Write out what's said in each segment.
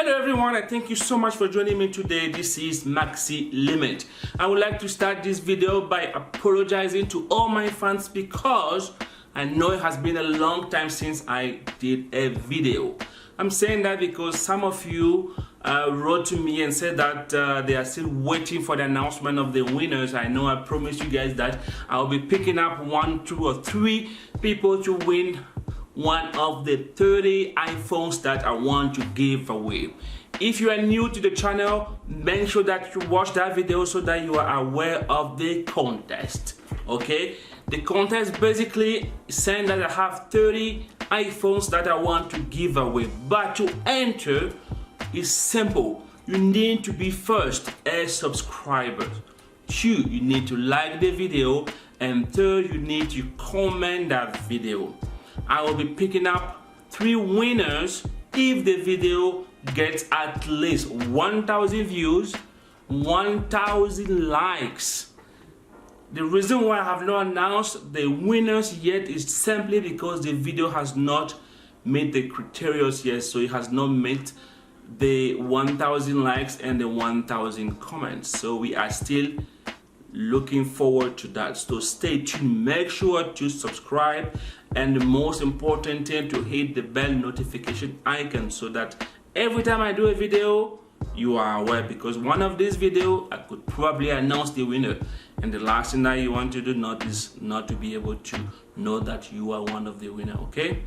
Hello everyone, and thank you so much for joining me today. This is Maxilimite. I would like to start this video by apologizing to all my fans because I know it has been a long time since I did a video. I'm saying that because some of you wrote to me and said that they are still waiting for the announcement of the winners. I know I promised you guys that I'll be picking up 1, 2, or 3 people to win one of the 30 iPhones that I want to give away. If you are new to the channel, make sure that you watch that video so that you are aware of the contest. Okay, the contest basically is saying that I have 30 iPhones that I want to give away, but to enter is simple. You need to be first a subscriber. 2, you need to like the video, and 3, you need to comment that video. I will be picking up 3 winners if the video gets at least 1,000 views, 1,000 likes. The reason why I have not announced the winners yet is simply because the video has not met the criteria yet, so it has not met the 1,000 likes and the 1,000 comments. So we are still looking forward to that, so stay tuned. Make sure to subscribe, and the most important thing, to hit the bell notification icon so that every time I do a video you are aware, because one of these videos I could probably announce the winner, and the last thing that you want to do is not to be able to know that you are one of the winner. Okay,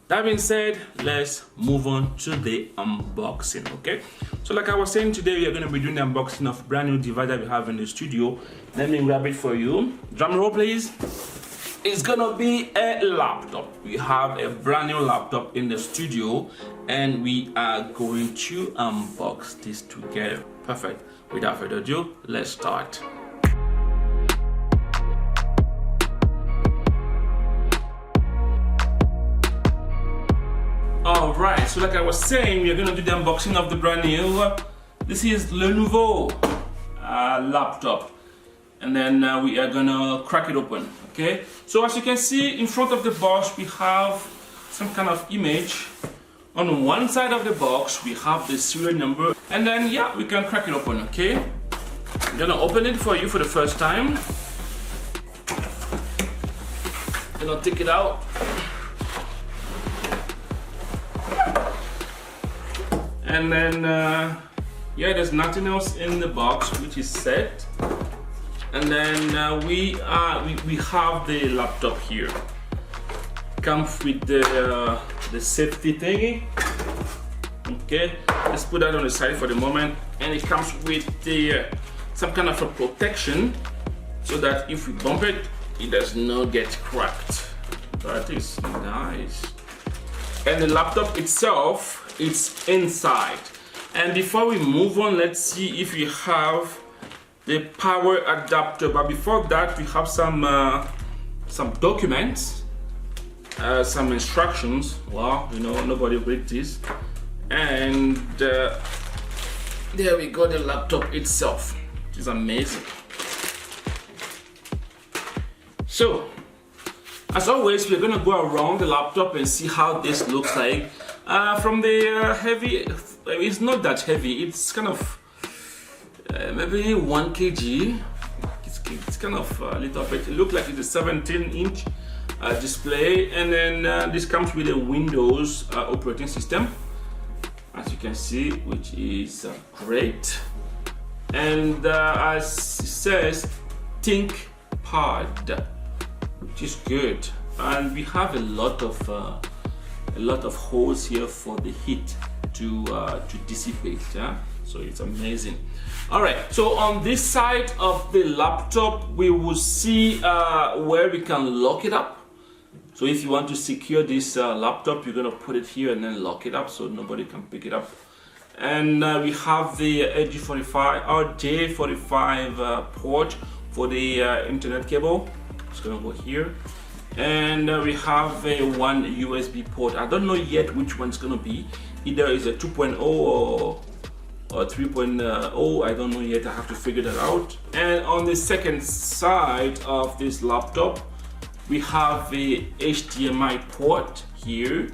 that being said, let's move on to the unboxing. Okay, so like I was saying, today we are going to be doing the unboxing of a brand new device that we have in the studio. Let me grab it for you. Drum roll please. It's gonna be a laptop. We have a brand new laptop in the studio and we are going to unbox this together. Perfect. Without further ado, let's start. Alright, so like I was saying, we are going to do the unboxing of the brand new, this is Lenovo laptop, and then we are going to crack it open. Okay, so as you can see in front of the box, we have some kind of image. On one side of the box we have the serial number, and then yeah, we can crack it open. Okay, I'm going to open it for you for the first time. Then I'll take it out. And then, yeah, there's nothing else in the box, which is set. And then we have the laptop here. Comes with the safety thingy. Okay, let's put that on the side for the moment. And it comes with the some kind of a protection, so that if we bump it, it does not get cracked. That is nice. And the laptop itself, it's inside. And before we move on, let's see if we have the power adapter. But before that, we have some documents, some instructions. Wow, you know, nobody read this. And there we go, the laptop itself, which is amazing. So as always, we're gonna go around the laptop and see how this looks like. From the heavy, it's not that heavy, it's kind of maybe 1 kg. It's kind of a little bit, it looks like it's a 17-inch display. And then this comes with a Windows operating system, as you can see, which is great. And as it says, ThinkPad, which is good. And we have a lot of holes here for the heat to dissipate. Yeah? So it's amazing. All right, so on this side of the laptop, we will see where we can lock it up. So if you want to secure this laptop, you're gonna put it here and then lock it up so nobody can pick it up. And we have the J45 or J45 port for the internet cable. It's gonna go here. And we have one USB port. I don't know yet which one's gonna be. Either is a 2.0 or 3.0. I don't know yet. I have to figure that out. And on the second side of this laptop, we have a HDMI port here.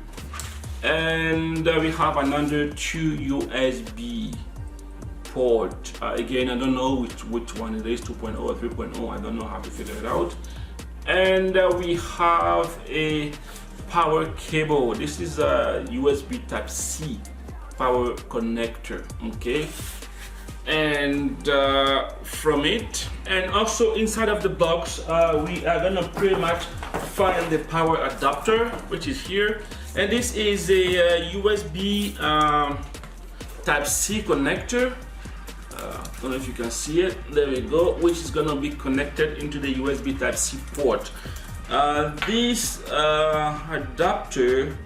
and we have another 2 USB port. Again, I don't know which one it is, 2.0 or 3.0. I don't know how to figure it out. And we have a power cable. This is a USB Type-C power connector, okay? And from it, and also inside of the box, we are gonna pretty much find the power adapter, which is here. And this is a USB Type-C connector. I don't know if you can see it. There we go, which is gonna be connected into the USB Type-C port. This adapter,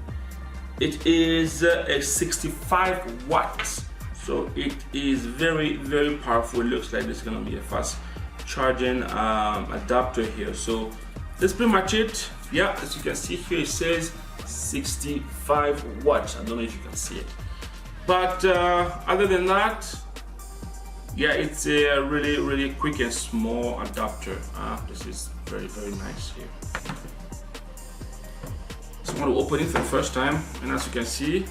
it is a 65 watts, so it is very, very powerful. It looks like there's gonna be a fast charging adapter here. So that's pretty much it. Yeah, as you can see here, it says 65 watts. I don't know if you can see it, but other than that, yeah, it's a really, really quick and small adapter. This is very, very nice here. So I'm going to open it for the first time, and as you can see,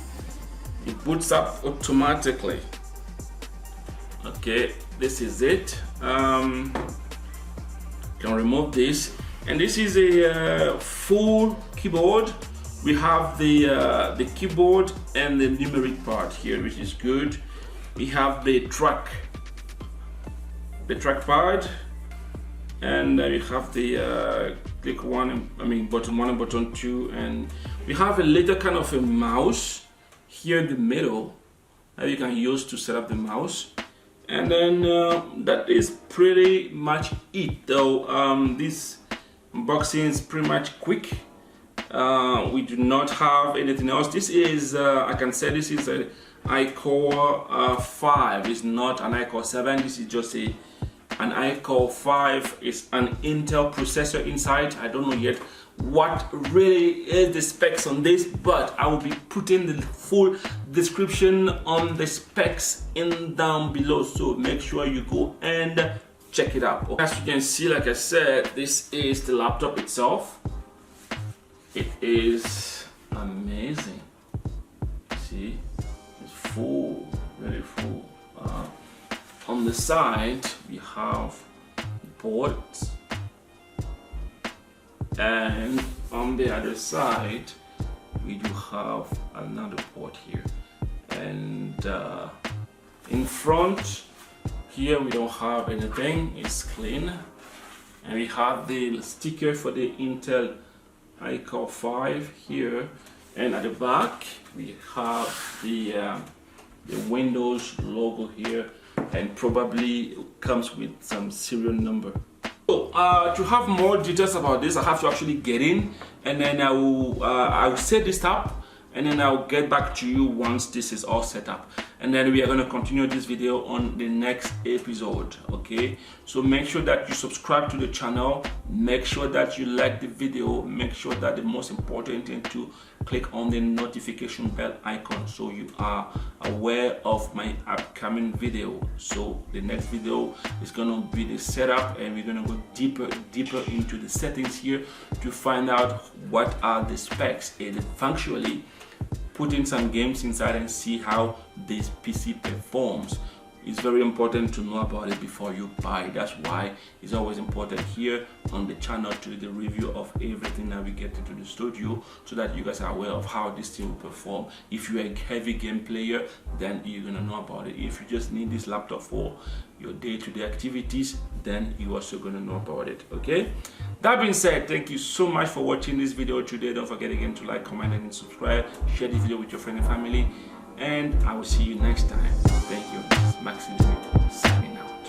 it boots up automatically. Okay, this is it. Can remove this, and this is a full keyboard. We have the keyboard and the numeric part here, which is good. We have the trackpad, and we have the click one, button 1 and button 2, and we have a little kind of a mouse here in the middle that you can use to set up the mouse. And then that is pretty much it, though. This unboxing is pretty much quick. We do not have anything else. This is I can say this is a iCore 5. It's not an iCore 7. This is just an iCore 5. It's an Intel processor inside. I don't know yet what really is the specs on this, but I will be putting the full description on the specs in down below, so make sure you go and check it out. As you can see, like I said, this is the laptop itself. It is amazing. See, it's full, very full. On the side we have ports, and on the other side we do have another port here, and in front here we don't have anything. It's clean, and we have the sticker for the Intel iCore 5 here, and at the back we have the Windows logo here, and probably comes with some serial number. So to have more details about this, I have to actually get in, and then I will set this up, and then I'll get back to you once this is all set up, and then we are going to continue this video on the next episode. Okay, so make sure that you subscribe to the channel, make sure that you like the video, make sure that the most important thing to click on the notification bell icon so you are aware of my upcoming video. So the next video is going to be the setup, and we're going to go deeper into the settings here to find out what are the specs, and functionally put in some games inside and see how this PC performs. It's very important to know about it before you buy. That's why it's always important here on the channel to do the review of everything that we get into the studio, so that you guys are aware of how this thing will perform. If you're a heavy game player, then you're gonna know about it. If you just need this laptop for your day-to-day activities, then you're also gonna know about it. Okay, that being said, thank you so much for watching this video today. Don't forget again to like, comment, and subscribe. Share this video with your friends and family, and I will see you next time. Thank you. Maxilimite signing out.